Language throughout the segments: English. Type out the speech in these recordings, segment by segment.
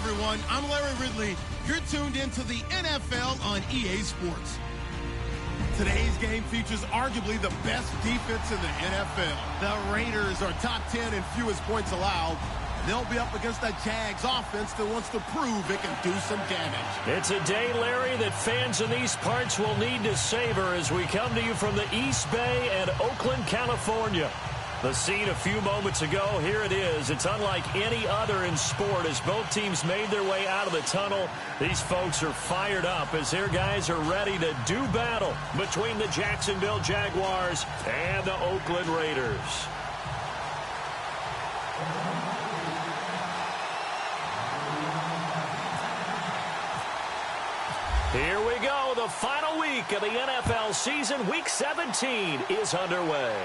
everyone. I'm Larry Ridley. You're tuned into the NFL on EA Sports. Today's game features arguably the best defense in the NFL. The Raiders are top 10 in fewest points allowed. They'll be up against a Jags offense that wants to prove it can do some damage. It's a day, Larry, that fans in these parts will need to savor as we come to you from the East Bay and Oakland, California. The scene a few moments ago, here it is. It's unlike any other in sport as both teams made their way out of the tunnel. These folks are fired up as their guys are ready to do battle between the Jacksonville Jaguars and the Oakland Raiders. Here we go. The final week of the NFL season. Week 17 is underway.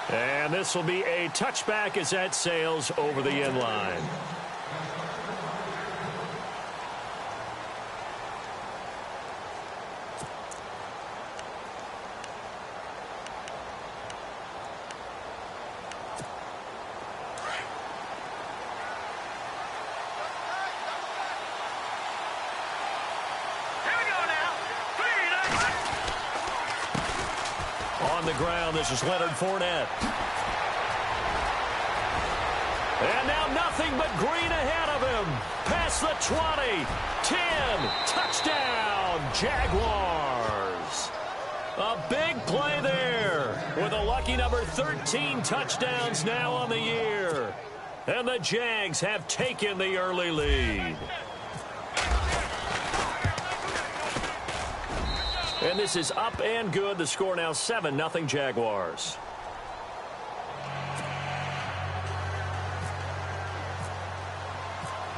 And this will be a touchback as that sails over the end line. On the ground, this is Leonard Fournette. And now nothing but green ahead of him. Past the 20, 10, touchdown, Jaguars. A big play there with a lucky number 13 touchdowns now on the year. And the Jags have taken the early lead. And this is up and good. The score now 7-0 Jaguars.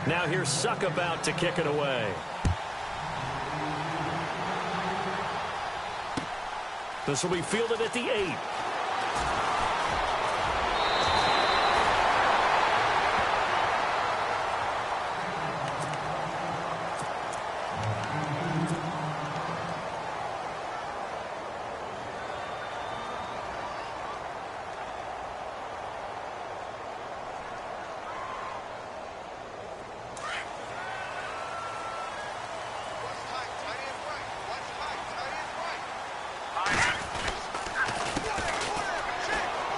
Now here's Suck about to kick it away. This will be fielded at the 8.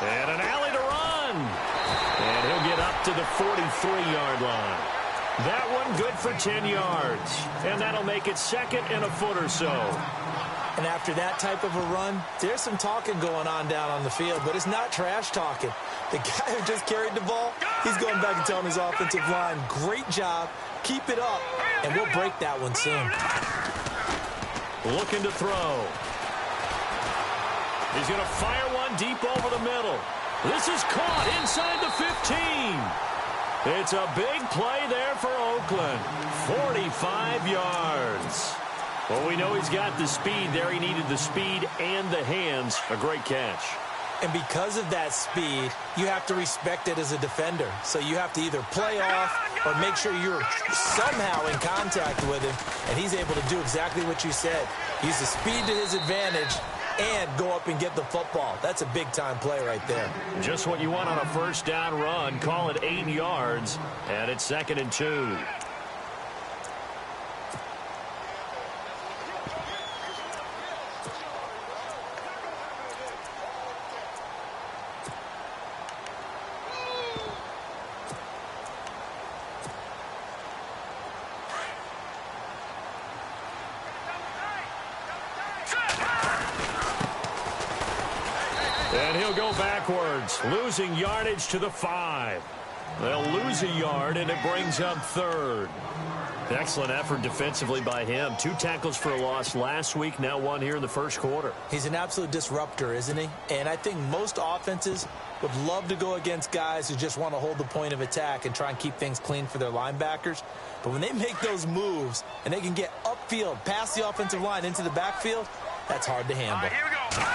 And an alley to run. And he'll get up to the 43-yard line. That one good for 10 yards. And that'll make it second and a foot or so. And after that type of a run, there's some talking going on down on the field, but it's not trash talking. The guy who just carried the ball, he's going back and telling his offensive line, great job, keep it up, and we'll break that one soon. Looking to throw. He's going to fire one deep over the middle. This is caught inside the 15. It's a big play there for Oakland. 45 yards. Well, we know he's got the speed there. He needed the speed and the hands. A great catch. And because of that speed, you have to respect it as a defender. So you have to either play off or make sure you're somehow in contact with him. And he's able to do exactly what you said. Use the speed to his advantage and go up and get the football. That's a big-time play right there. Just what you want on a first down run. Call it 8 yards, and it's 2nd and 2. And he'll go backwards, losing yardage to the 5. They'll lose a yard, and it brings up 3rd. Excellent effort defensively by him. 2 tackles for a loss last week, now 1 here in the first quarter. He's an absolute disruptor, isn't he? And I think most offenses would love to go against guys who just want to hold the point of attack and try and keep things clean for their linebackers. But when they make those moves and they can get upfield, past the offensive line into the backfield, that's hard to handle. Here we go.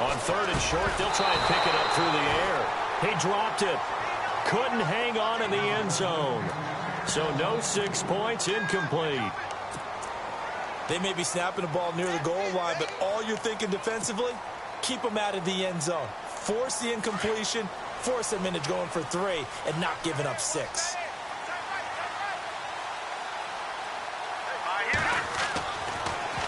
On 3rd and short, they'll try and pick it up through the air. He dropped it. Couldn't hang on in the end zone. So no 6 points, incomplete. They may be snapping the ball near the goal line, but all you're thinking defensively, keep them out of the end zone. Force the incompletion, force them into going for 3, and not giving up 6.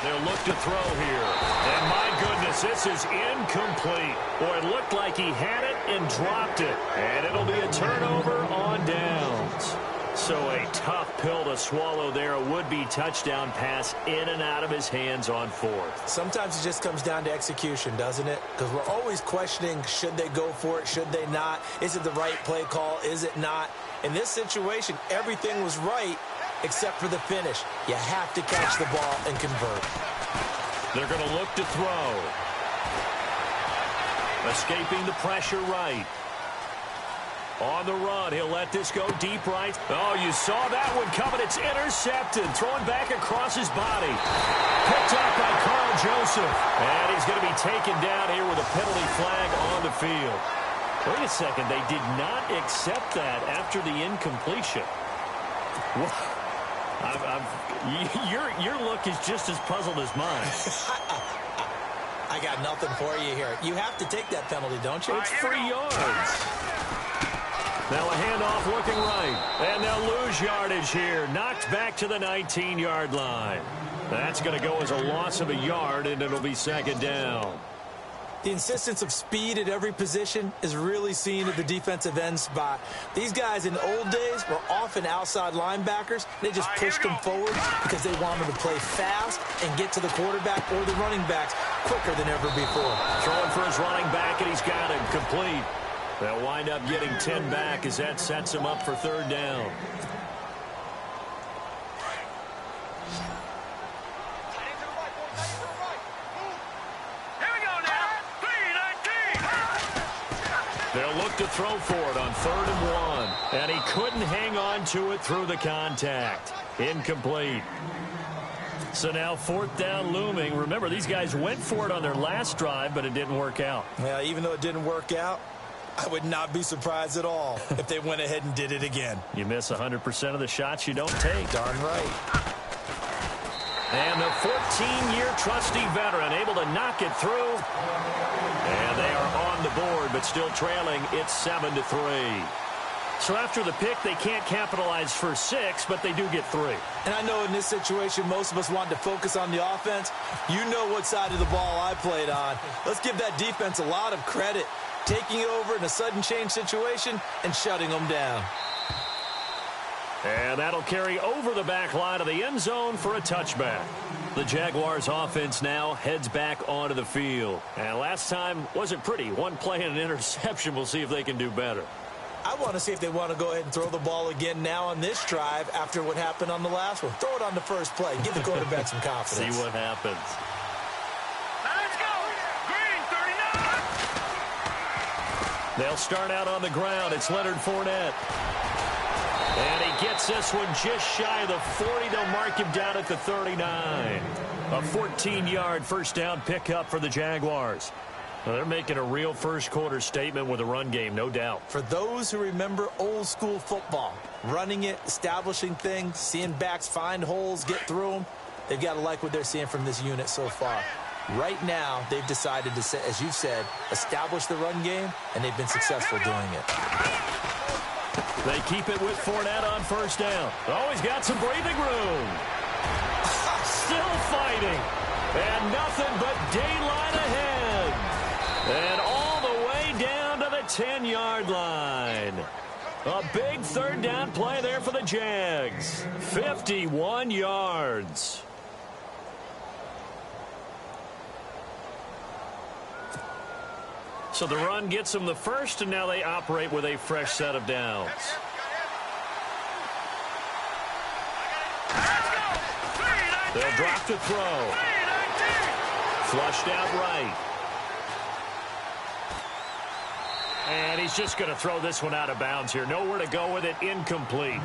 They'll look to throw here. And my goodness, this is incomplete. Boy, it looked like he had it and dropped it. And it'll be a turnover on downs. So a tough pill to swallow there. A would-be touchdown pass in and out of his hands on fourth. Sometimes it just comes down to execution, doesn't it? Because we're always questioning, should they go for it, should they not? Is it the right play call, is it not? In this situation, everything was right except for the finish. You have to catch the ball and convert. They're going to look to throw. Escaping the pressure right. On the run, he'll let this go deep right. Oh, you saw that one coming. It's intercepted. Throwing back across his body. Picked up by Carl Joseph. And he's going to be taken down here with a penalty flag on the field. Wait a second. They did not accept that after the incompletion. Your look is just as puzzled as mine. I got nothing for you here. You have to take that penalty, don't you? It's 3 yards. Now a handoff looking right. And they'll lose yardage here. Knocked back to the 19-yard line. That's going to go as a loss of a yard, and it'll be second down. The insistence of speed at every position is really seen at the defensive end spot. These guys in the old days were often outside linebackers. They just pushed them forward because they wanted to play fast and get to the quarterback or the running backs quicker than ever before. Throwing for his running back, and he's got him complete. They'll wind up getting 10 back as that sets him up for third down. They'll look to throw for it on 3rd and 1. And he couldn't hang on to it through the contact. Incomplete. So now 4th down looming. Remember, these guys went for it on their last drive, but it didn't work out. Yeah, even though it didn't work out, I would not be surprised at all if they went ahead and did it again. You miss 100% of the shots you don't take. Darn right. And the 14-year trusty veteran able to knock it through. And they are on the board, but still trailing. It's 7-3. So after the pick, they can't capitalize for 6, but they do get 3. And I know in this situation, most of us want to focus on the offense. You know what side of the ball I played on. Let's give that defense a lot of credit. Taking it over in a sudden change situation and shutting them down. And that'll carry over the back line of the end zone for a touchback. The Jaguars offense now heads back onto the field. And last time wasn't pretty. One play and an interception. We'll see if they can do better. I want to see if they want to go ahead and throw the ball again now on this drive after what happened on the last one. Throw it on the first play. Give the quarterback some confidence. See what happens. Let's go. Green 39. They'll start out on the ground. It's Leonard Fournette. And he gets this one just shy of the 40. They'll mark him down at the 39. A 14-yard first down pickup for the Jaguars. Well, they're making a real first-quarter statement with a run game, no doubt. For those who remember old-school football, running it, establishing things, seeing backs find holes, get through them, they've got to like what they're seeing from this unit so far. Right now, they've decided to, as you said, establish the run game, and they've been successful doing it. They keep it with Fournette on first down. Oh, he's got some breathing room. Still fighting. And nothing but daylight ahead. And all the way down to the 10-yard line. A big third down play there for the Jags. 51 yards. So the run gets them the first, and now they operate with a fresh set of downs. They'll drop to throw. Flushed out right. And he's just going to throw this one out of bounds here. Nowhere to go with it. Incomplete.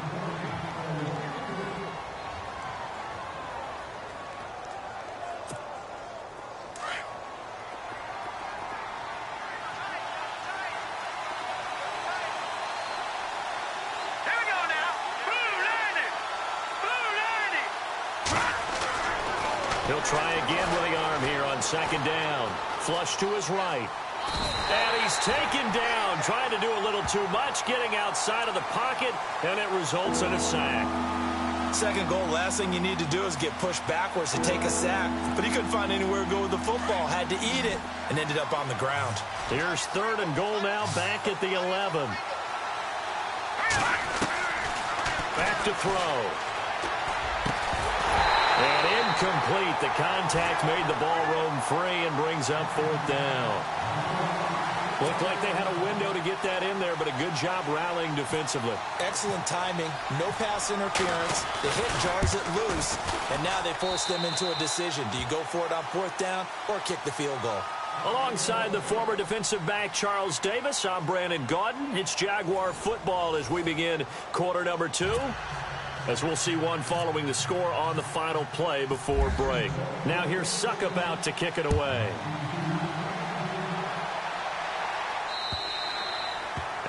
He'll try again with the arm here on second down. Flush to his right. And he's taken down, trying to do a little too much, getting outside of the pocket, and it results in a sack. Second goal, last thing you need to do is get pushed backwards to take a sack. But he couldn't find anywhere to go with the football, had to eat it, and ended up on the ground. Here's third and goal now, back at the 11. Back to throw. And incomplete. The contact made the ball roam free and brings up fourth down. Looked like they had a window to get that in there, but a good job rallying defensively. Excellent timing, no pass interference. The hit jars it loose, and now they force them into a decision. Do you go for it on fourth down or kick the field goal? Alongside the former defensive back Charles Davis, I'm Brandon Gaudin. It's Jaguar football as we begin quarter number 2. As we'll see one following the score on the final play before break. Now here's Suckup out to kick it away.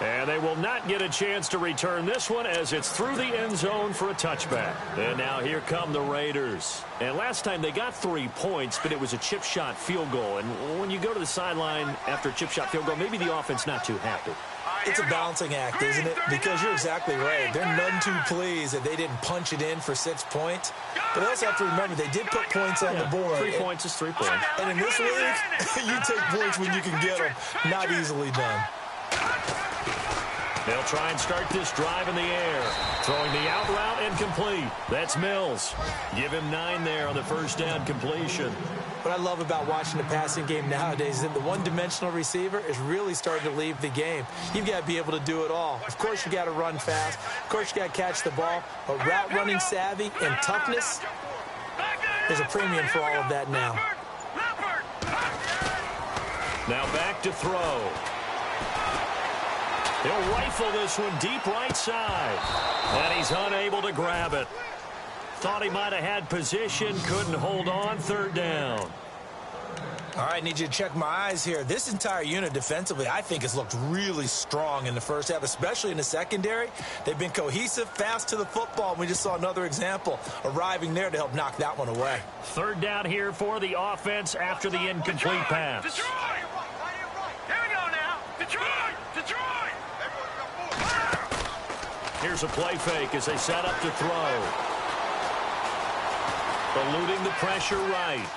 And they will not get a chance to return this one as it's through the end zone for a touchback. And now here come the Raiders. And last time they got 3 points, but it was a chip shot field goal. And when you go to the sideline after a chip shot field goal, maybe the offense not too happy. It's a balancing act, isn't it? Because you're exactly right. They're none too pleased that they didn't punch it in for 6 points. But they also have to remember they did put points on the board. 3 points is 3 points. And in this league, you take points when you can get them. Not easily done. They'll try and start this drive in the air. Throwing the out route and complete. That's Mills. Give him 9 there on the first down completion. What I love about watching the passing game nowadays is that the one-dimensional receiver is really starting to leave the game. You've got to be able to do it all. Of course, you got to run fast. Of course, you got to catch the ball. But route running savvy and toughness, there's a premium for all of that now. Now back to throw. He'll rifle this one deep right side. And he's unable to grab it. Thought he might have had position, couldn't hold on, third down. All right, need you to check my eyes here. This entire unit defensively, I think, has looked really strong in the first half, especially in the secondary. They've been cohesive, fast to the football, and we just saw another example arriving there to help knock that one away. Third down here for the offense after the incomplete pass. Detroit! Here we go now. Detroit! Detroit! Here's a play fake as they set up to throw. Eluding the pressure right.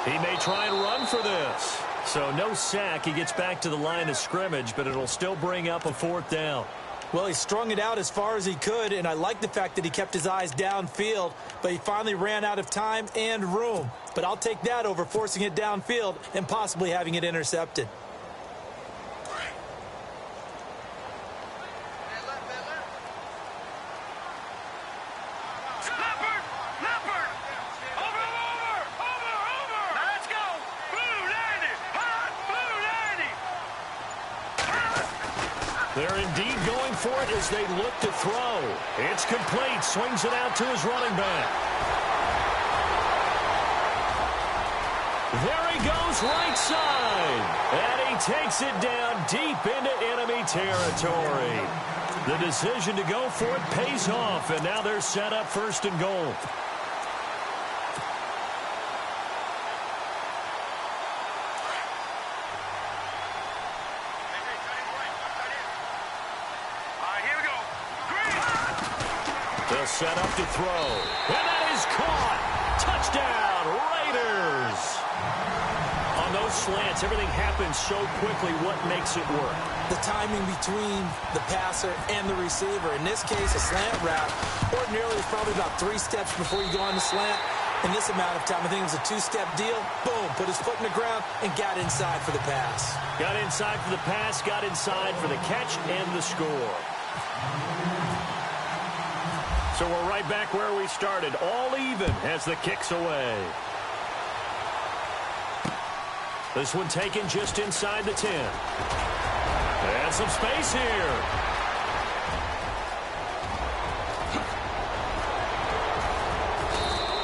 He may try and run for this. So no sack. He gets back to the line of scrimmage, but it'll still bring up a fourth down. Well, he strung it out as far as he could, and I like the fact that he kept his eyes downfield, but he finally ran out of time and room. But I'll take that over forcing it downfield and possibly having it intercepted. They're indeed going for it as they look to throw. It's complete. Swings it out to his running back. There he goes right side. And he takes it down deep into enemy territory. The decision to go for it pays off. And now they're set up first and goal. They'll set up to throw. And that is caught. Touchdown, Raiders. On those slants, everything happens so quickly. What makes it work? The timing between the passer and the receiver. In this case, a slant route. Ordinarily, it's probably about 3 steps before you go on the slant. In this amount of time, I think it was a 2-step deal. Boom, put his foot in the ground and got inside for the pass. Got inside for the pass, got inside for the catch and the score. So we're right back where we started, all even as the kick's away. This one taken just inside the 10. And some space here.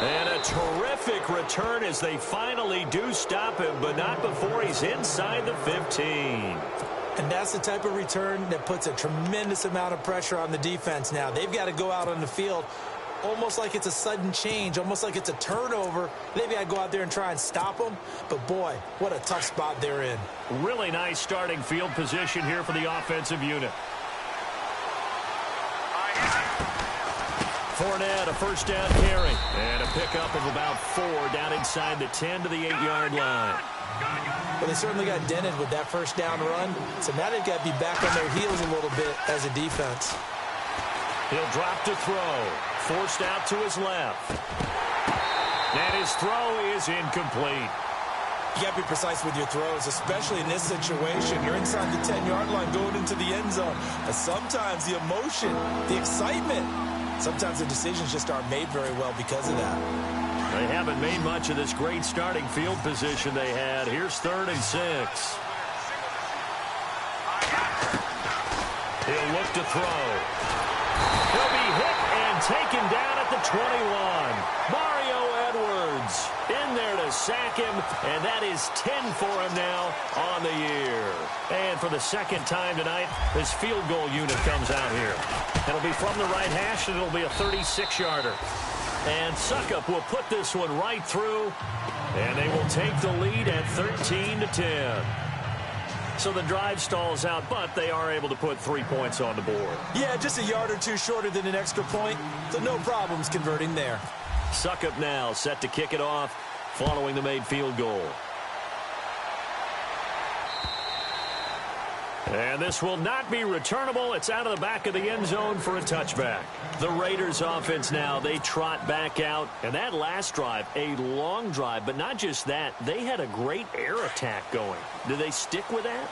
And a terrific return as they finally do stop him, but not before he's inside the 15. And that's the type of return that puts a tremendous amount of pressure on the defense now. They've got to go out on the field almost like it's a sudden change, almost like it's a turnover. They've got to go out there and try and stop them. But, boy, what a tough spot they're in. Really nice starting field position here for the offensive unit. Fournette, a first down carry. And a pickup of about 4 down inside the 10 to the 8-yard line. Well, they certainly got dented with that first down run. So now they've got to be back on their heels a little bit as a defense. He'll drop to throw. Forced out to his left. And his throw is incomplete. You got to be precise with your throws, especially in this situation. You're inside the 10-yard line going into the end zone. And sometimes the emotion, the excitement, sometimes the decisions just aren't made very well because of that. They haven't made much of this great starting field position they had. Here's 3rd and 6. He'll look to throw. He'll be hit and taken down at the 21. Mario Edwards in there to sack him, and that is 10 for him now on the year. And for the second time tonight, his field goal unit comes out here. It'll be from the right hash, and it'll be a 36-yarder. And Suckup will put this one right through, and they will take the lead at 13-10. So the drive stalls out, but they are able to put 3 points on the board. Yeah, just a yard or two shorter than an extra point, so no problems converting there. Suckup now set to kick it off following the made field goal. And this will not be returnable. It's out of the back of the end zone for a touchback. The Raiders offense now, they trot back out. And that last drive, a long drive, but not just that. They had a great air attack going. Do they stick with that?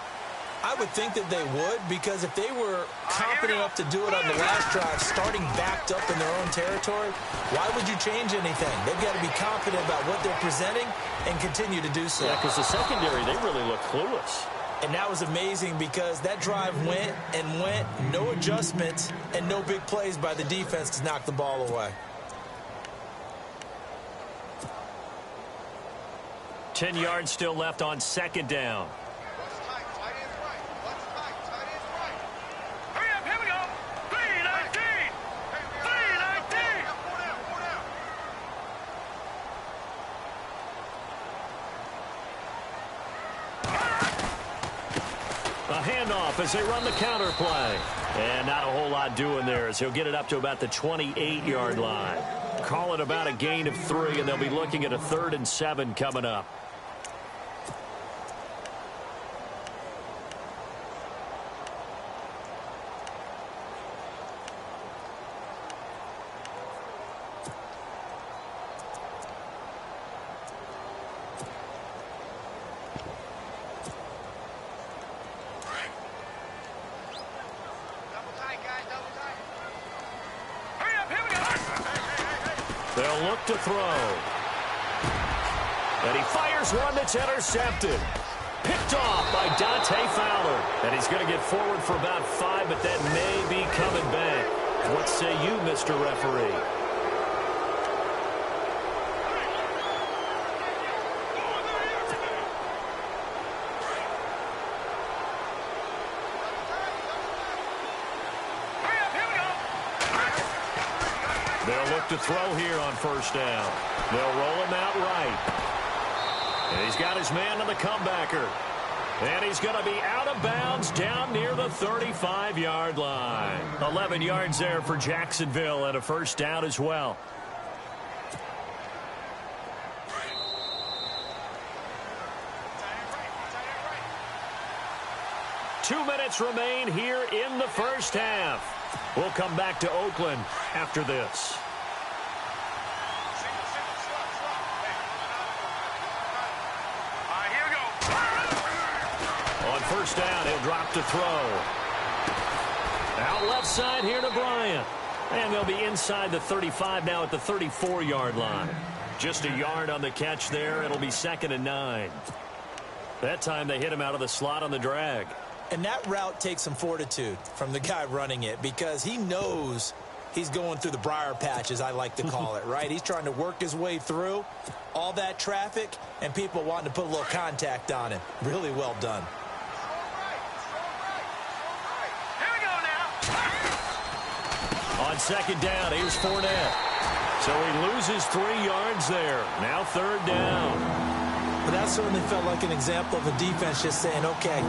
I would think that they would, because if they were confident enough to do it on the last drive, starting backed up in their own territory, why would you change anything? They've got to be confident about what they're presenting and continue to do so. Yeah, because the secondary, they really look clueless. And that was amazing because that drive went and went, no adjustments, and no big plays by the defense to knock the ball away. 10 yards still left on 2nd down. Hurry up, here we go. 3-19. 3-19. A handoff as they run the counter play. And not a whole lot doing there as he'll get it up to about the 28-yard line. Call it about a gain of 3, and they'll be looking at a 3rd and 7 coming up. They'll look to throw. And he fires one that's intercepted. Picked off by Dante Fowler. And he's going to get forward for about 5, but that may be coming back. What say you, Mr. Referee? They'll look to throw here on 1st down. They'll roll him out right. And he's got his man on the comebacker. And he's going to be out of bounds down near the 35-yard line. 11 yards there for Jacksonville and a 1st down as well. Two minutes remain here in the 1st half. We'll come back to Oakland after this. Here we go. On 1st down, he'll drop to throw. Out left side here to Bryant. And they'll be inside the 35 now at the 34-yard line. Just a yard on the catch there. It'll be 2nd and 9. That time they hit him out of the slot on the drag. And that route takes some fortitude from the guy running it, because he knows he's going through the briar patch, as I like to call it, right? He's trying to work his way through all that traffic and people wanting to put a little contact on him. Really well done. Here we go now. On 2nd down, here's Fournette. So he loses 3 yards there. Now 3rd down. But that certainly felt like an example of a defense just saying, okay,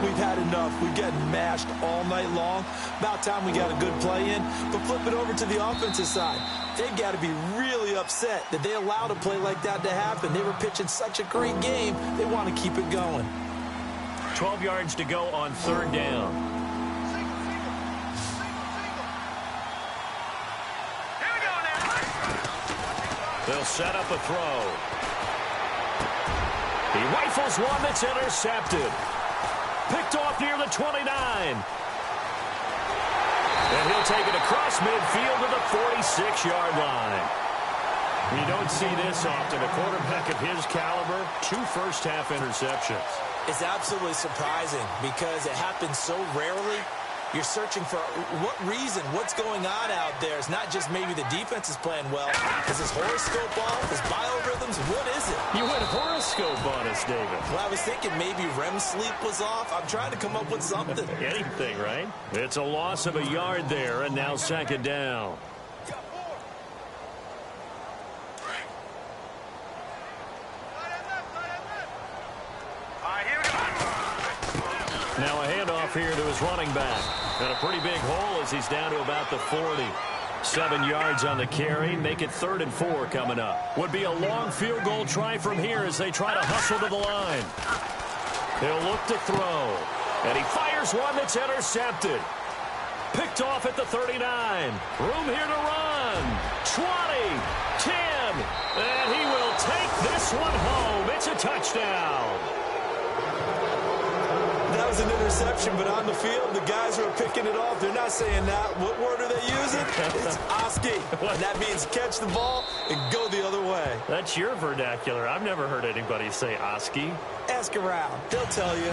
we've had enough. We've gotten mashed all night long. About time we got a good play in. But flip it over to the offensive side. They've got to be really upset that they allowed a play like that to happen. They were pitching such a great game. They want to keep it going. 12 yards to go on third down. Here we go now. They'll set up a throw. He rifles one that's intercepted. Picked off near the 29. And he'll take it across midfield to the 46-yard line. You don't see this often. A quarterback of his caliber, 2 first-half interceptions. It's absolutely surprising because it happens so rarely. You're searching for what reason, what's going on out there. It's not just maybe the defense is playing well. Is his horoscope off? His biorhythms? What is it? You went horoscope on us, David. Well, I was thinking maybe REM sleep was off. I'm trying to come up with something. Anything, right? It's a loss of a yard there, and now second down. Now a handoff here to his running back. And a pretty big hole as he's down to about the 40. 7 yards on the carry. Make it 3rd and 4 coming up. Would be a long field goal try from here as they try to hustle to the line. He'll look to throw. And he fires one that's intercepted. Picked off at the 39. Room here to run. 20, 10. And he will take this one home. It's a touchdown. That was an interception, but on the field, the guys who are picking it off, they're not saying that. What word are they using? It's Oski. And that means catch the ball and go the other way. That's your vernacular. I've never heard anybody say Oski. Ask around. They'll tell you.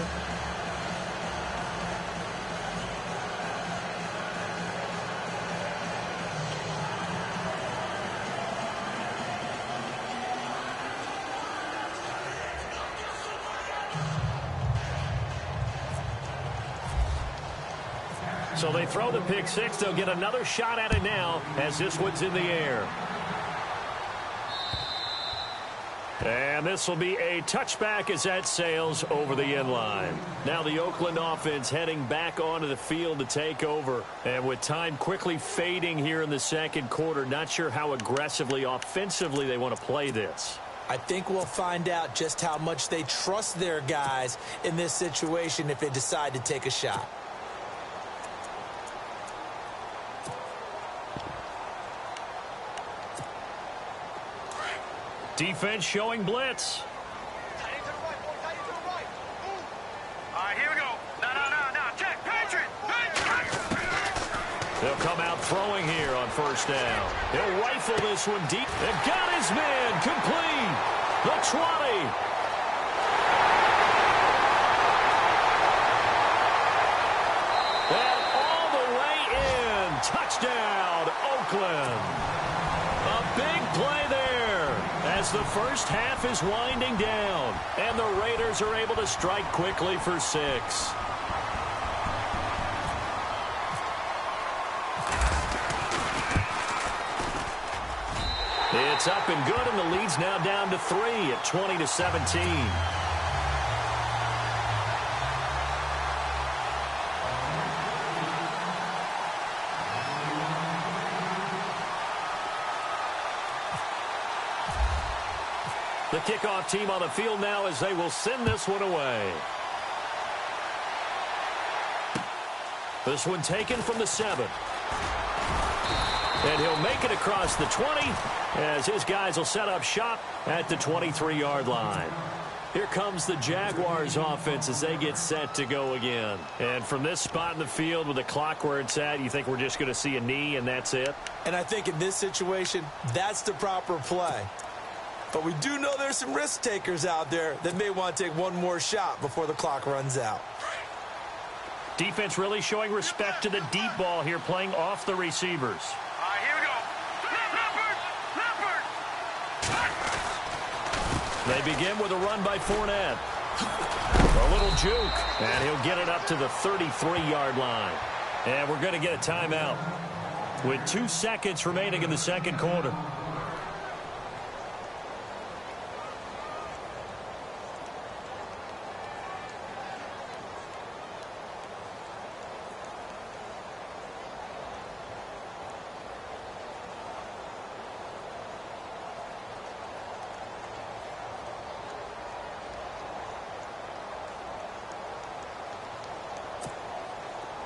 So they throw the pick six. They'll get another shot at it now as this one's in the air. And this will be a touchback as that sails over the end line. Now the Oakland offense heading back onto the field to take over. And with time quickly fading here in the second quarter, not sure how aggressively, offensively they want to play this. I think we'll find out just how much they trust their guys in this situation if they decide to take a shot. Defense showing blitz. Tight end to the right, boy. Tight end to the right. Move. All right, here we go. No. Check. Patriot. They'll come out throwing here on first down. He'll rifle this one deep. And got his man complete. The 20. And all the way in. Touchdown, Oakland. A big play there. As the first half is winding down, and the Raiders are able to strike quickly for 6. It's up and good, and the lead's now down to 3 at 20-17. The kickoff team on the field now as they will send this one away. This one taken from the 7. And he'll make it across the 20 as his guys will set up shop at the 23-yard line. Here comes the Jaguars offense as they get set to go again. And from this spot in the field with the clock where it's at, you think we're just going to see a knee and that's it? And I think in this situation, that's the proper play. But we do know there's some risk takers out there that may want to take one more shot before the clock runs out. Defense really showing respect to the deep ball here, playing off the receivers. All right, here we go. Leopard. They begin with a run by Fournette. A little juke, and he'll get it up to the 33-yard line. And we're going to get a timeout with 2 seconds remaining in the second quarter.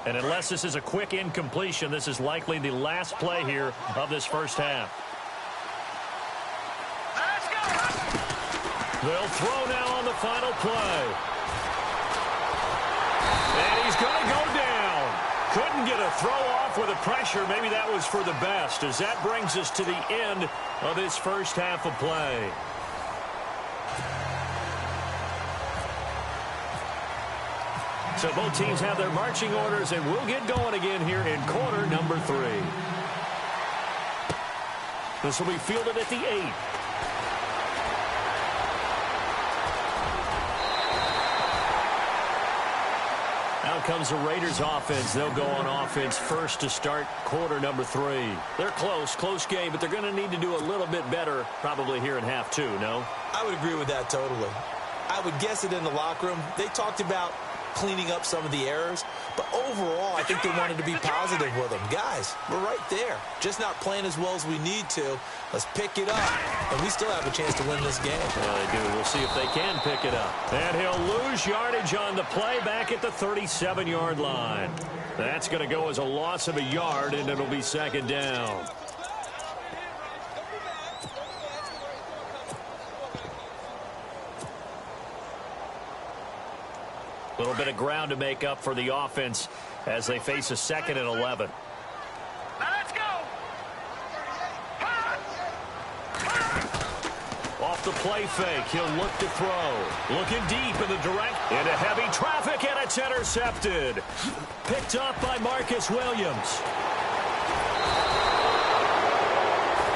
And unless this is a quick incompletion, this is likely the last play here of this first half. Let's go. They'll throw now on the final play. And he's going to go down. Couldn't get a throw off with the pressure. Maybe that was for the best, as that brings us to the end of this first half of play. So both teams have their marching orders, and we'll get going again here in quarter number 3. This will be fielded at the 8. Now comes the Raiders offense. They'll go on offense first to start quarter number 3. They're close game, but they're going to need to do a little bit better probably here in half 2, no? I would agree with that totally. I would guess it in the locker room. They talked about cleaning up some of the errors, but overall I think they wanted to be positive with them. Guys, we're right there, just not playing as well as we need to. Let's pick it up, and we still have a chance to win this game. Yeah, they do. We'll see if they can pick it up. And he'll lose yardage on the play back at the 37-yard line. That's going to go as a loss of a yard, and it'll be second down. A little bit of ground to make up for the offense as they face a 2nd and 11. Let's go. Off the play fake, he'll look to throw. Looking deep in the direct, into heavy traffic, and it's intercepted. Picked up by Marcus Williams.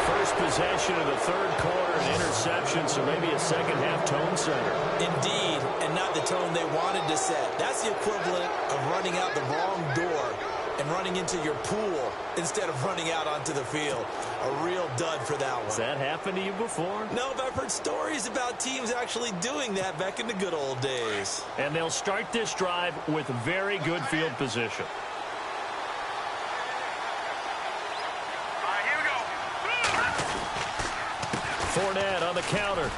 First possession of the third quarter, an interception, so maybe a second-half tone setter. Indeed, and not the tone they wanted to set. That's the equivalent of running out the wrong door and running into your pool instead of running out onto the field. A real dud for that one. Has that happened to you before? No, but I've heard stories about teams actually doing that back in the good old days. And they'll start this drive with very good field position. Fournette on the counter.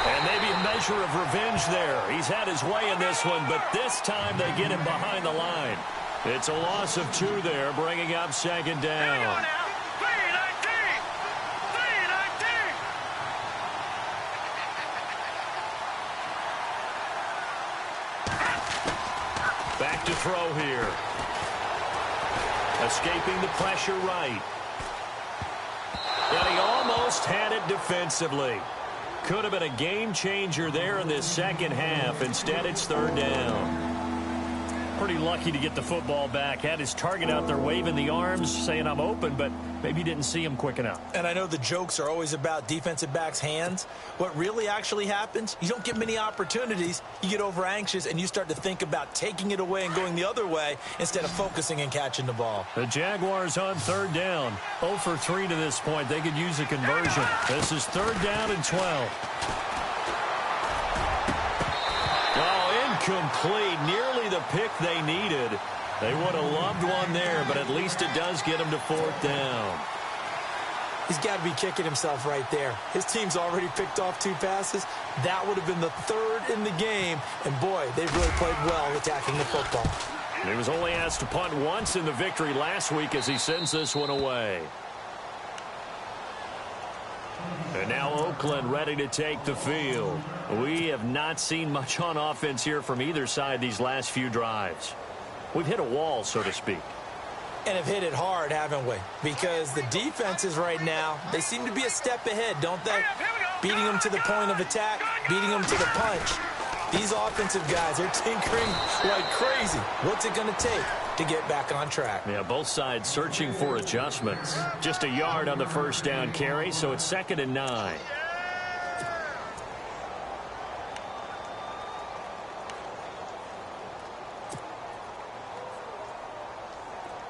And maybe a measure of revenge there. He's had his way in this one, but this time they get him behind the line. It's a loss of 2 there, bringing up second down. Back to throw here. Escaping the pressure right. And he almost had it defensively. Could have been a game changer there in this second half. Instead, it's third down. Pretty lucky to get the football back. Had his target out there waving the arms, saying I'm open, but maybe didn't see him quick enough. And I know the jokes are always about defensive backs' hands. What really actually happens, you don't get many opportunities. You get over anxious, and you start to think about taking it away and going the other way instead of focusing and catching the ball. The Jaguars on third down. 0 for 3 to this point. They could use a conversion. This is third down and 12. Incomplete. Nearly the pick they needed. They would have loved one there, but at least it does get them to fourth down. He's got to be kicking himself right there. His team's already picked off 2 passes. That would have been the 3rd in the game. And, boy, they've really played well attacking the football. He was only asked to punt once in the victory last week as he sends this one away. And now Oakland ready to take the field. We have not seen much on offense here from either side these last few drives. We've hit a wall, so to speak. And have hit it hard, haven't we? Because the defenses right now, they seem to be a step ahead, don't they? Beating them to the point of attack, beating them to the punch. These offensive guys are tinkering like crazy. What's it going to take to get back on track? Yeah, both sides searching for adjustments. Just a yard on the first down carry, so it's 2nd and 9.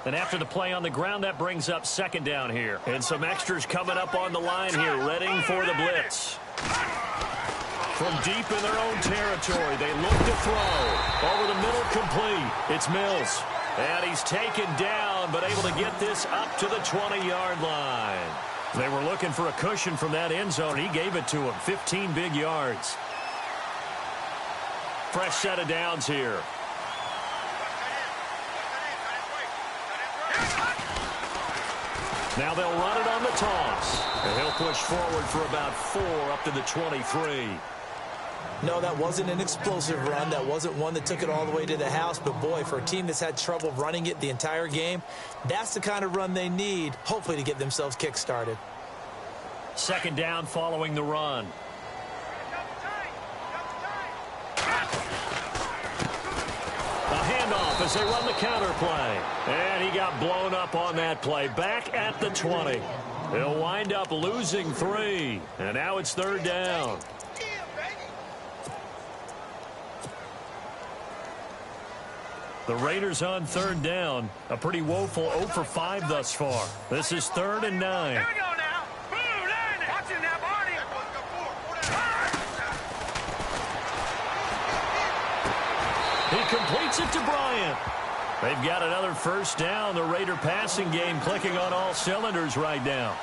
And after the play on the ground, that brings up second down here. And some extras coming up on the line here, readying for the blitz. From deep in their own territory, they look to throw. Over the middle, complete. It's Mills. And he's taken down, but able to get this up to the 20-yard line. They were looking for a cushion from that end zone. He gave it to him. 15 big yards. Fresh set of downs here. Now they'll run it on the toss. And he'll push forward for about 4 up to the 23. No, that wasn't an explosive run. That wasn't one that took it all the way to the house. But, boy, for a team that's had trouble running it the entire game, that's the kind of run they need, hopefully, to get themselves kick-started. Second down following the run. A handoff as they run the counter play. And he got blown up on that play. Back at the 20. He'll wind up losing 3. And now it's third down. The Raiders on third down. A pretty woeful 0 for 5 thus far. This is 3rd and 9. Here we go now. Boom, watch him now, Barney. He completes it to Bryant. They've got another first down. The Raider passing game clicking on all cylinders right now.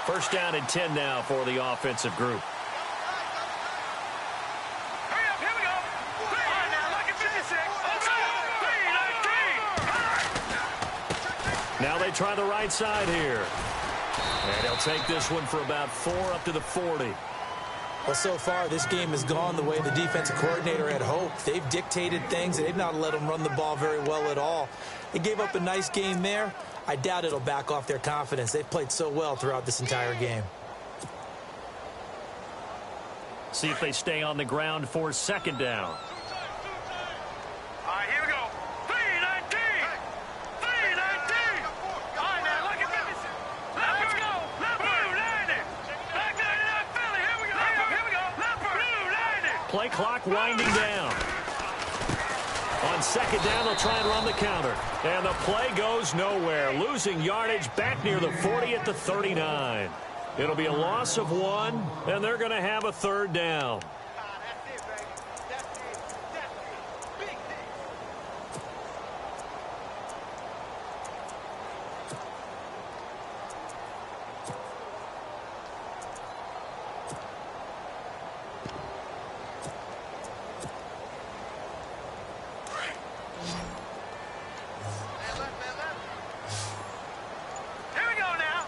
First down and 10 now for the offensive group. Hurry up, here we go. All right, now, look at 56. Now they try the right side here. And he'll take this one for about 4 up to the 40. Well, so far, this game has gone the way the defensive coordinator had hoped. They've dictated things, and they've not let them run the ball very well at all. They gave up a nice game there. I doubt it'll back off their confidence. They've played so well throughout this entire game. See if they stay on the ground for second down. All right, here we go. 319. 319. All right, now, look at 56. Let's go. Blue 90. Back 99 Philly. Here we go. Here we go. Blue 90. Play clock winding down. On second down, they'll try and run the counter. And the play goes nowhere. Losing yardage back near the 40 at the 39. It'll be a loss of 1, and they're going to have a third down. That's it, baby. That's it. That's it. Big thing. Here we go now.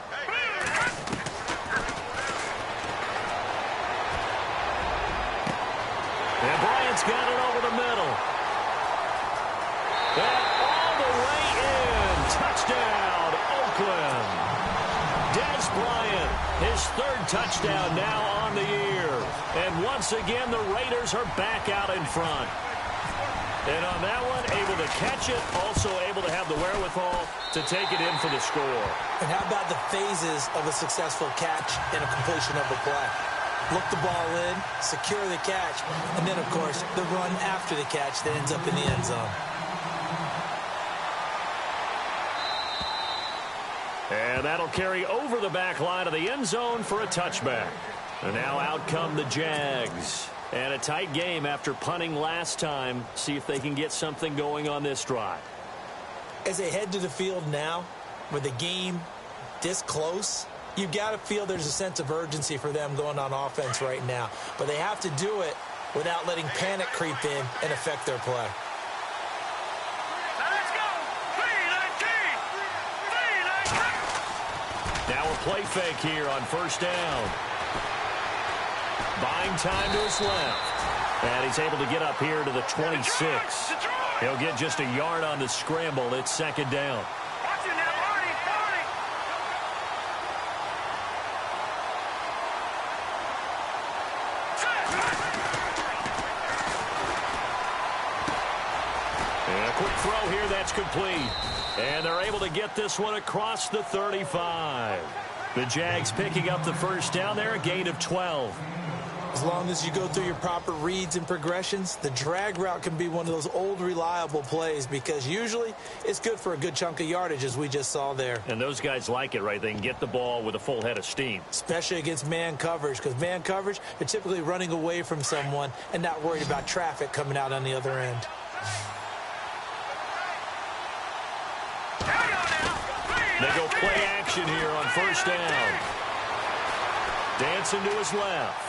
And Bryant's got it over the middle. And all the way in. Touchdown, Oakland. Des Bryant, his 3rd touchdown now on the year. And once again, the Raiders are back out in front. And on that one, able to catch it, also able to have the wherewithal to take it in for the score. And how about the phases of a successful catch and a completion of the play? Look the ball in, secure the catch, and then, of course, the run after the catch that ends up in the end zone. And that'll carry over the back line of the end zone for a touchback. And now out come the Jags. And a tight game after punting last time. See if they can get something going on this drive. As they head to the field now, with the game this close, you've got to feel there's a sense of urgency for them going on offense right now. But they have to do it without letting panic creep in and affect their play. Now let's go. 319. 319. Now a play fake here on first down. Buying time to his left. And he's able to get up here to the 26. He'll get just a yard on the scramble. It's second down. Watch it now, Barney. Barney. And a quick throw here, that's complete. And they're able to get this one across the 35. The Jags picking up the first down there, a gain of 12. As long as you go through your proper reads and progressions, the drag route can be one of those old reliable plays because usually it's good for a good chunk of yardage, as we just saw there. And those guys like it, right? They can get the ball with a full head of steam. Especially against man coverage, because man coverage, they're typically running away from someone and not worried about traffic coming out on the other end. They go play action here on first down. Dancing to his left.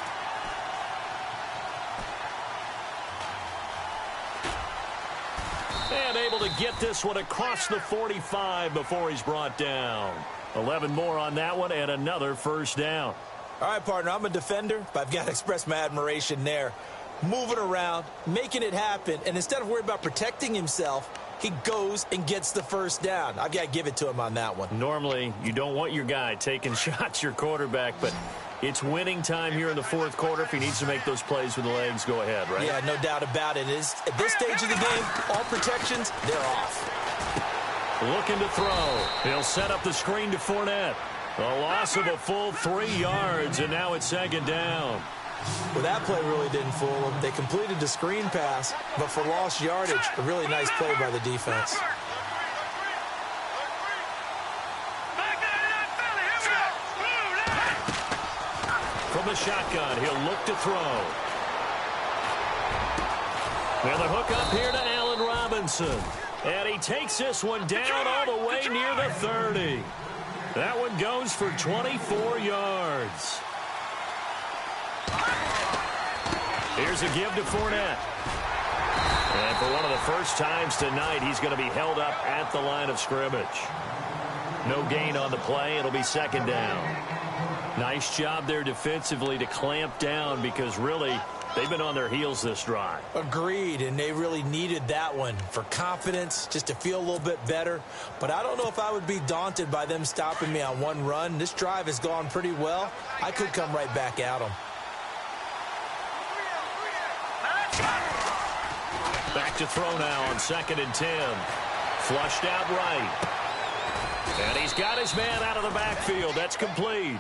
And able to get this one across the 45 before he's brought down. 11 more on that one and another first down. All right, partner, I'm a defender, but I've got to express my admiration there. Moving around, making it happen, and instead of worrying about protecting himself, he goes and gets the first down. I've got to give it to him on that one. Normally, you don't want your guy taking shots, your quarterback, but it's winning time here in the fourth quarter. If he needs to make those plays with the legs, go ahead, right? Yeah, no doubt about it. At this stage of the game, all protections, they're off. Looking to throw. He'll set up the screen to Fournette. A loss of a full 3 yards, and now it's second down. Well, that play really didn't fool them. They completed the screen pass, but for lost yardage, a really nice play by the defense. From the shotgun, he'll look to throw. And the hook up here to Allen Robinson. And he takes this one down all the way near the 30. That one goes for 24 yards. Here's a give to Fournette. And for one of the first times tonight, he's going to be held up at the line of scrimmage. No gain on the play. It'll be second down. Nice job there defensively to clamp down because really they've been on their heels this drive. Agreed, and they really needed that one for confidence, just to feel a little bit better. But I don't know if I would be daunted by them stopping me on one run. This drive has gone pretty well. I could come right back at them. Back to throw now on 2nd and 10. Flushed out right. And he's got his man out of the backfield. That's complete.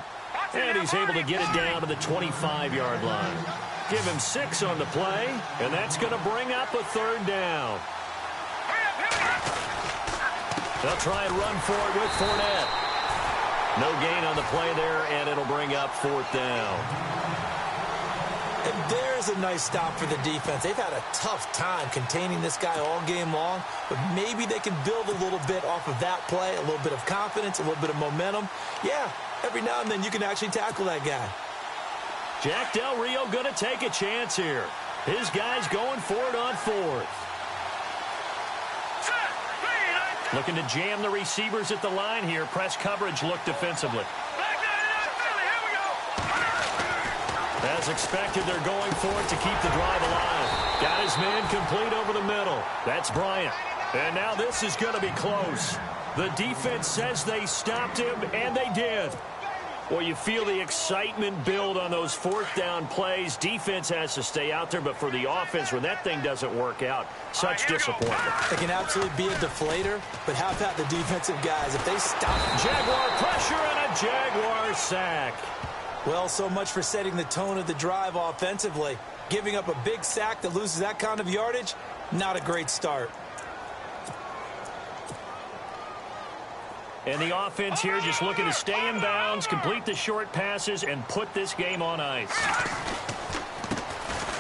And he's able to get it down to the 25-yard line. Give him 6 on the play, and that's going to bring up a third down. They'll try and run for it with Fournette. No gain on the play there, and it'll bring up 4th down. And there's a nice stop for the defense. They've had a tough time containing this guy all game long, but maybe they can build a little bit off of that play, a little bit of confidence, a little bit of momentum. Yeah, every now and then you can actually tackle that guy. Jack Del Rio going to take a chance here. His guy's going for it on 4th. Looking to jam the receivers at the line here. Press coverage look defensively. As expected, they're going for it to keep the drive alive. Got his man complete over the middle. That's Bryant. And now this is going to be close. The defense says they stopped him, and they did. Well, you feel the excitement build on those 4th down plays. Defense has to stay out there, but for the offense, when that thing doesn't work out, such disappointment. It can absolutely be a deflator, but how about the defensive guys? If they stop Jaguar pressure and a Jaguar sack. Well, so much for setting the tone of the drive offensively. Giving up a big sack that loses that kind of yardage, not a great start. And the offense here just looking to stay in bounds, complete the short passes, and put this game on ice.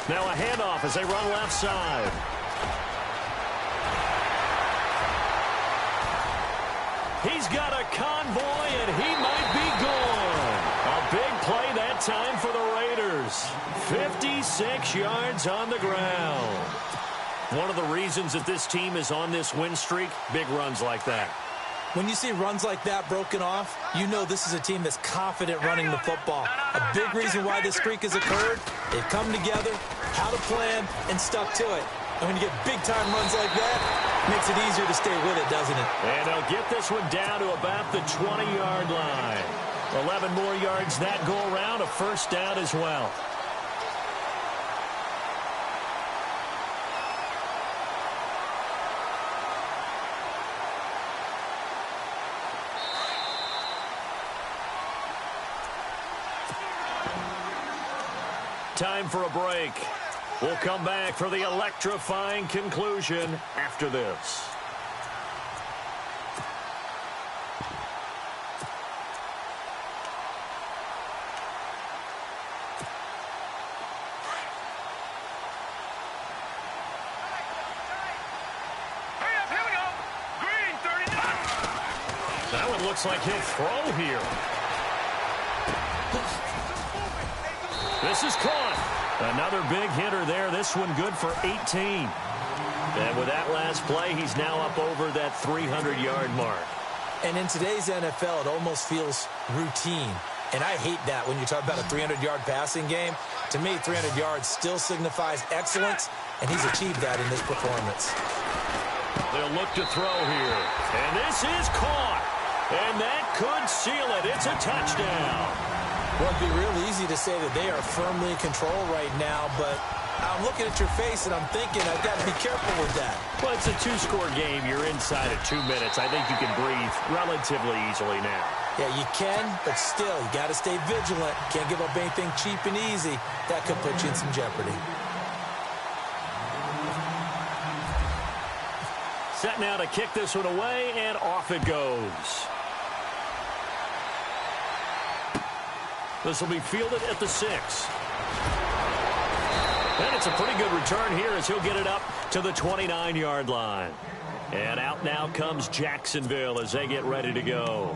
Now a handoff as they run left side. He's got a convoy, and he might be gone. A big play that time for the Raiders. 56 yards on the ground. One of the reasons that this team is on this win streak, big runs like that. When you see runs like that broken off, you know this is a team that's confident running the football. A big reason why this streak has occurred, they've come together, had a plan, and stuck to it. And when you get big-time runs like that, it makes it easier to stay with it, doesn't it? And they'll get this one down to about the 20-yard line. 11 more yards that go around, a first down as well. Time for a break. We'll come back for the electrifying conclusion after this. That one looks like he'll throw here. This is caught. Another big hitter there. This one good for 18. And with that last play, he's now up over that 300-yard mark. And in today's NFL, it almost feels routine. And I hate that when you talk about a 300-yard passing game. To me, 300 yards still signifies excellence, and he's achieved that in this performance. They'll look to throw here. And this is caught. And that could seal it. It's a touchdown. Well, it'd be real easy to say that they are firmly in control right now, but I'm looking at your face and I'm thinking I've got to be careful with that. Well, it's a two-score game. You're inside of 2 minutes. I think you can breathe relatively easily now. Yeah, you can, but still, you got to stay vigilant. Can't give up anything cheap and easy. That could put you in some jeopardy. Set now to kick this one away, and off it goes. This will be fielded at the 6. And it's a pretty good return here as he'll get it up to the 29-yard line. And out now comes Jacksonville as they get ready to go.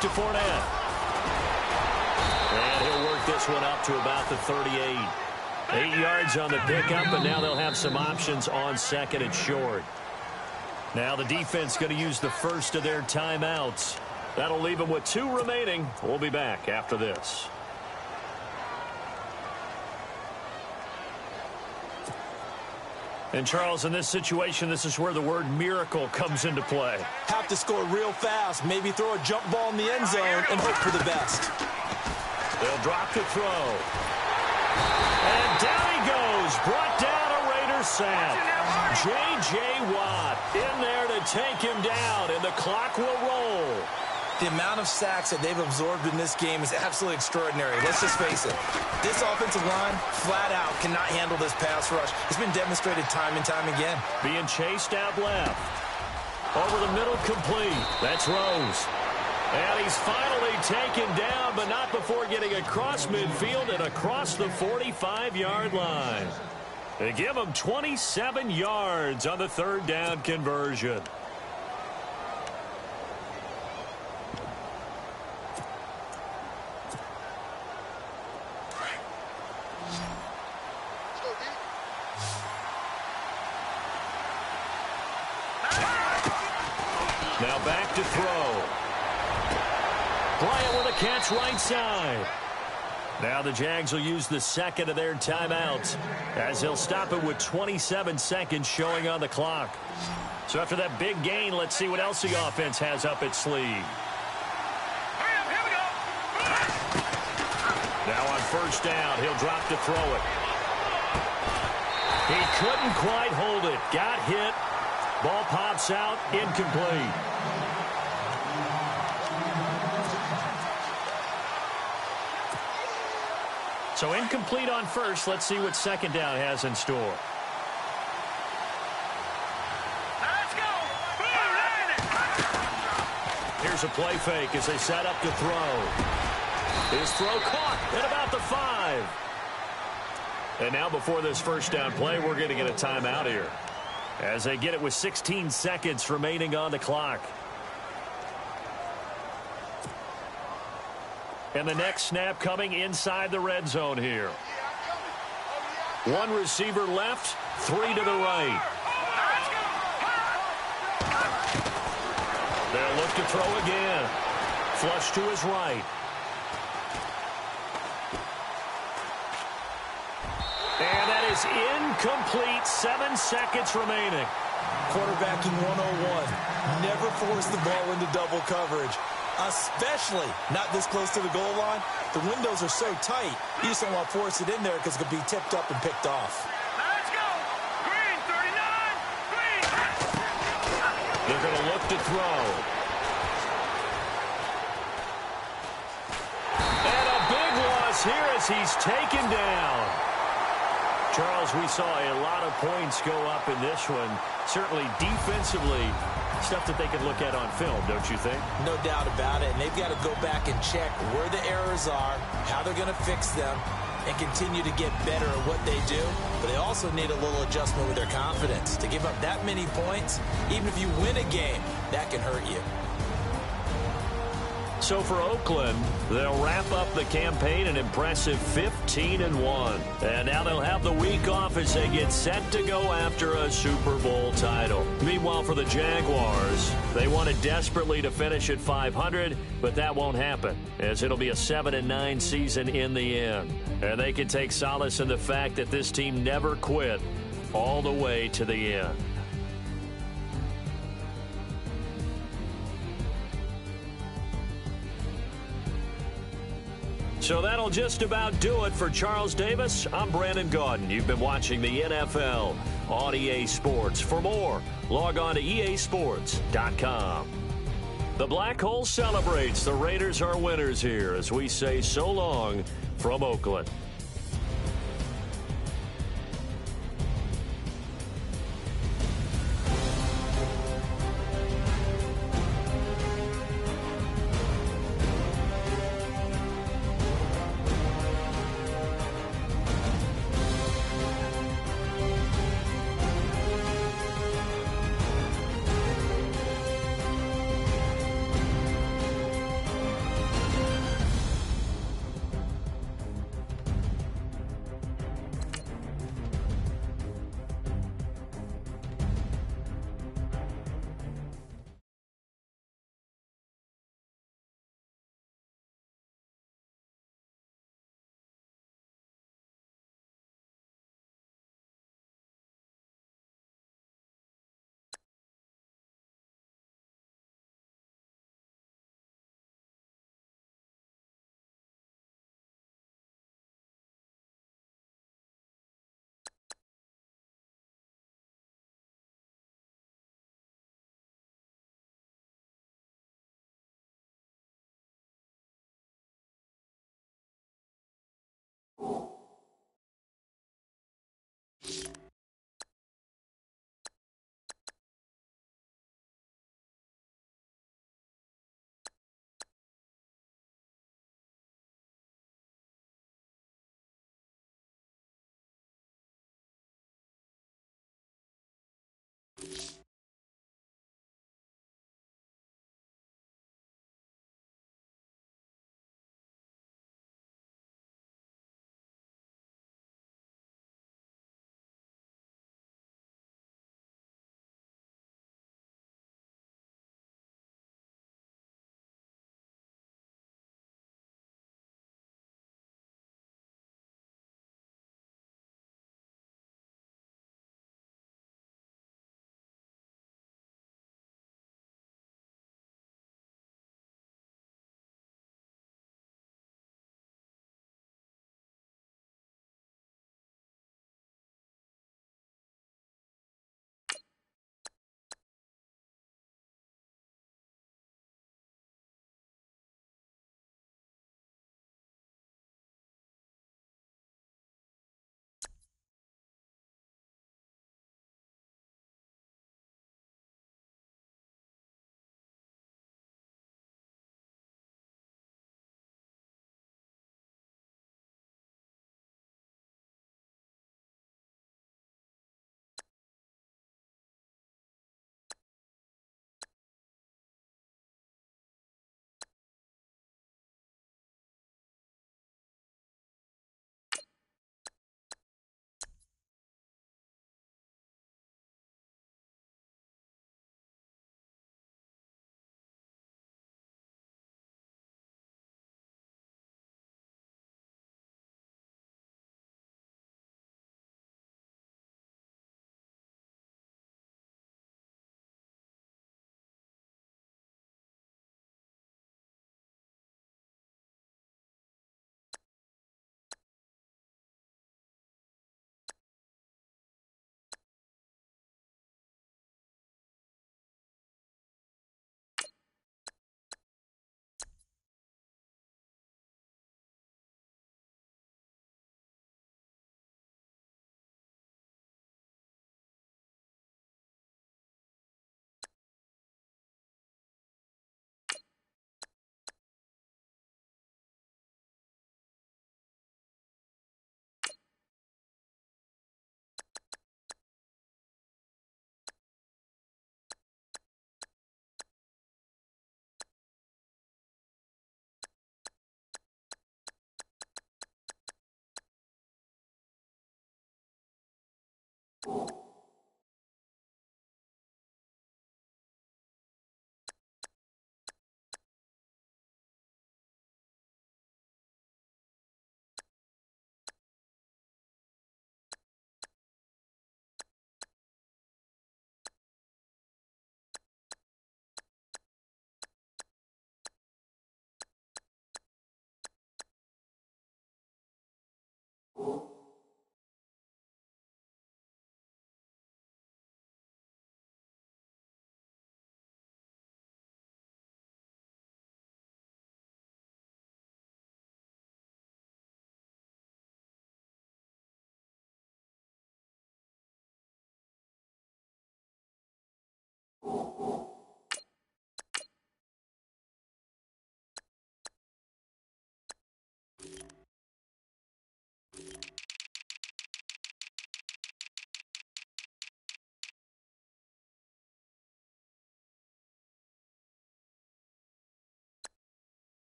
To Fournette. And he'll work this one up to about the 38. 8 yards on the pickup, and now they'll have some options on second and short. Now the defense going to use the first of their timeouts. That'll leave them with 2 remaining. We'll be back after this. And, Charles, in this situation, this is where the word miracle comes into play. Have to score real fast, maybe throw a jump ball in the end zone and hope for the best. They'll drop to throw. And down he goes. Brought down a Raiders sack. J.J. Watt in there to take him down, and the clock will roll. The amount of sacks that they've absorbed in this game is absolutely extraordinary. Let's just face it. This offensive line, flat out, cannot handle this pass rush. It's been demonstrated time and time again. Being chased out left. Over the middle, complete. That's Rose. And he's finally taken down, but not before getting across midfield and across the 45-yard line. They give him 27 yards on the third down conversion. Now back to throw. Bryant with a catch right side. Now the Jags will use the second of their timeouts as they'll stop it with 27 seconds showing on the clock. So after that big gain, let's see what else the offense has up its sleeve. Here we go. Now on first down, he'll drop to throw it. He couldn't quite hold it. Got hit. Ball pops out, incomplete. So incomplete on first. Let's see what second down has in store. Let's go. Here's a play fake as they set up to throw. His throw caught at about the 5. And now before this first down play, we're going to get a timeout here, as they get it with 16 seconds remaining on the clock. And the next snap coming inside the red zone here. 1 receiver left, 3 to the right. They'll look to throw again. Flush to his right. And that is incomplete. 7 seconds remaining. Quarterbacking 101. Never force the ball into double coverage, especially not this close to the goal line. The windows are so tight, you just don't want to force it in there because it could be tipped up and picked off. Let's go. Green, 39. Green. They're going to look to throw. And a big loss here as he's taken down. Charles, we saw a lot of points go up in this one. Certainly defensively, stuff that they could look at on film, don't you think? No doubt about it. And they've got to go back and check where the errors are, how they're going to fix them, and continue to get better at what they do. But they also need a little adjustment with their confidence. To give up that many points, even if you win a game, that can hurt you. So for Oakland, they'll wrap up the campaign an impressive 15-1. And now they'll have the week off as they get set to go after a Super Bowl title. Meanwhile, for the Jaguars, they wanted desperately to finish at 500, but that won't happen, as it'll be a 7-9 season in the end. And they can take solace in the fact that this team never quit all the way to the end. So that'll just about do it for Charles Davis. I'm Brandon Gaudin. You've been watching the NFL on EA Sports. For more, log on to easports.com. The Black Hole celebrates. The Raiders are winners here as we say so long from Oakland.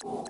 You